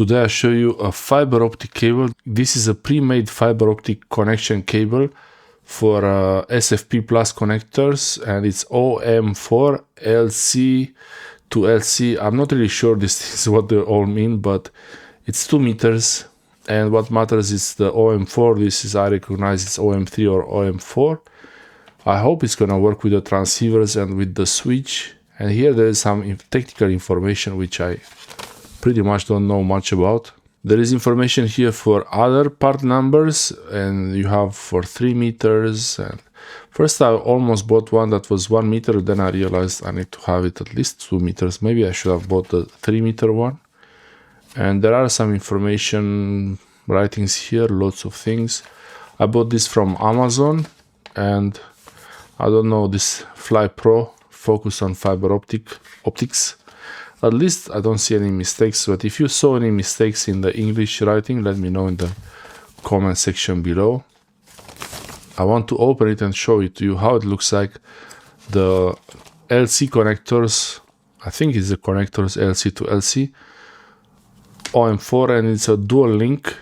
Today I show you a fiber optic cable. This is a pre-made fiber optic connection cable for SFP plus connectors, and it's OM4 LC-LC. I'm not really sure this is what they all mean, but it's 2 meters, and what matters is the OM4. This is, I recognize it's OM3 or OM4. I hope it's gonna work with the transceivers and with the switch. And here there is some technical information which I pretty much don't know much about. There is information here for other part numbers, and you have for 3 meters. And first I almost bought one that was 1 meter, then I realized I need to have it at least 2 meters. Maybe I should have bought the 3 meter one. And there are some information writings here, lots of things. I bought this from Amazon, and I don't know, this Fly Pro focus on fiber optics. At least I don't see any mistakes, but if you saw any mistakes in the English writing, let me know in the comment section below. I want to open it and show it to you how it looks like. The LC connectors, I think it's the connectors LC to LC, OM4, and it's a dual link.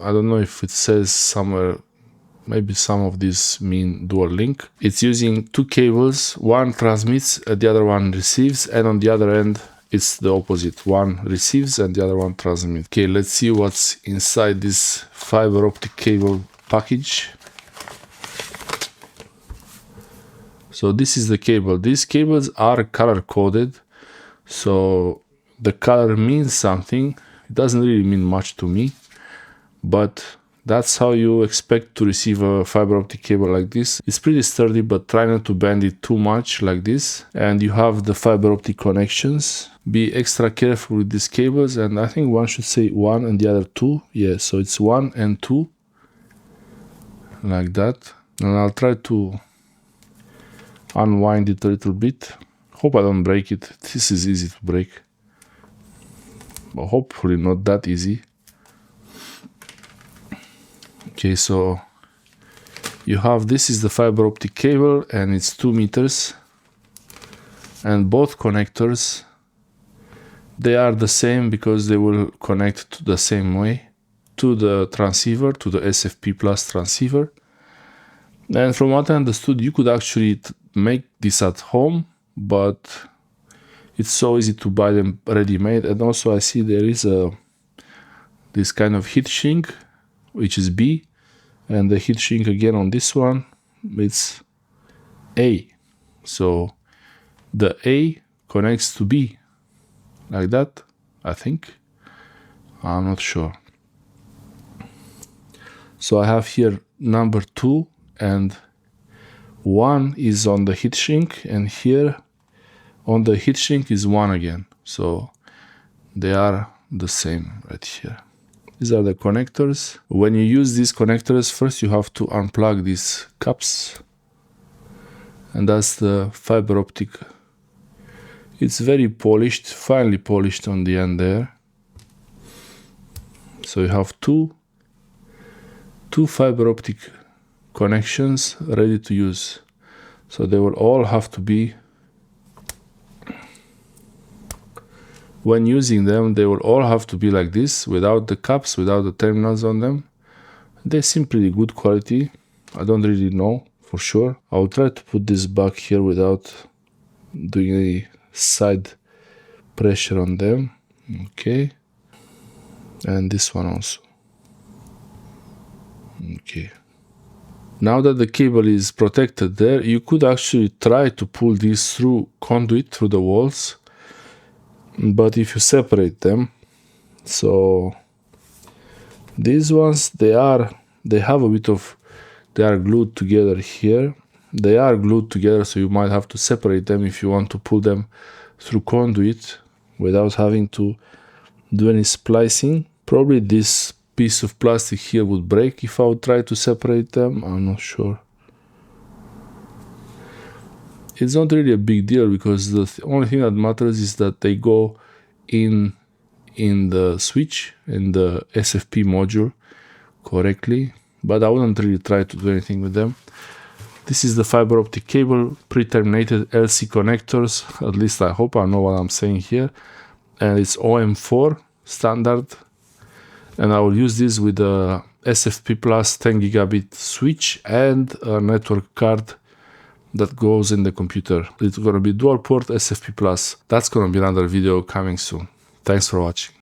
I don't know if it says somewhere, maybe some of these mean dual link. It's using 2 cables, one transmits, the other one receives, and on the other end it's the opposite. One receives and the other one transmits. Okay, let's see what's inside this fiber optic cable package. So this is the cable. These cables are color coded, so the color means something. It doesn't really mean much to me, but that's how you expect to receive a fiber optic cable like this. It's pretty sturdy, but try not to bend it too much like this. And you have the fiber optic connections. Be extra careful with these cables, and I think one should say 1 and the other 2. Yeah, so it's 1 and 2, like that. And I'll try to unwind it a little bit. Hope I don't break it. This is easy to break, but hopefully not that easy. Okay, so you have, this is the fiber optic cable, and it's 2 meters, and both connectors, they are the same because they will connect to the same way to the transceiver, to the SFP plus transceiver. And from what I understood, you could actually make this at home, but it's so easy to buy them ready-made. And also I see there is this kind of heat shrink, which is B, and the heat shrink again on this one, it's A. So the A connects to B, like that, I think. I'm not sure. So I have here number 2, and 1 is on the heat shrink, and here on the heat shrink is 1 again. So they are the same right here. These are the connectors. When you use these connectors, first you have to unplug these caps, and that's the fiber optic. It's very polished, finely polished on the end there. So you have two fiber optic connections ready to use. So they will all have to be, when using them, they will all have to be like this, without the caps, without the terminals on them. They seem pretty good quality. I don't really know for sure. I'll try to put this back here without doing any side pressure on them. Okay. And this one also. Okay. Now that the cable is protected there, you could actually try to pull this through conduit, through the walls. But if you separate them, so these ones, they have a bit of, they are glued together here. They are glued together, so you might have to separate them if you want to pull them through conduit without having to do any splicing. Probably this piece of plastic here would break if I would try to separate them. I'm not sure. It's not really a big deal, because the only thing that matters is that they go in the switch, in the SFP module correctly, but I wouldn't really try to do anything with them. This is the fiber optic cable, pre-terminated LC connectors, at least I hope I know what I'm saying here, and it's OM4 standard, and I will use this with a SFP plus 10 gigabit switch and a network card that goes in the computer. It's gonna be dual port SFP plus. That's gonna be another video coming soon. Thanks for watching.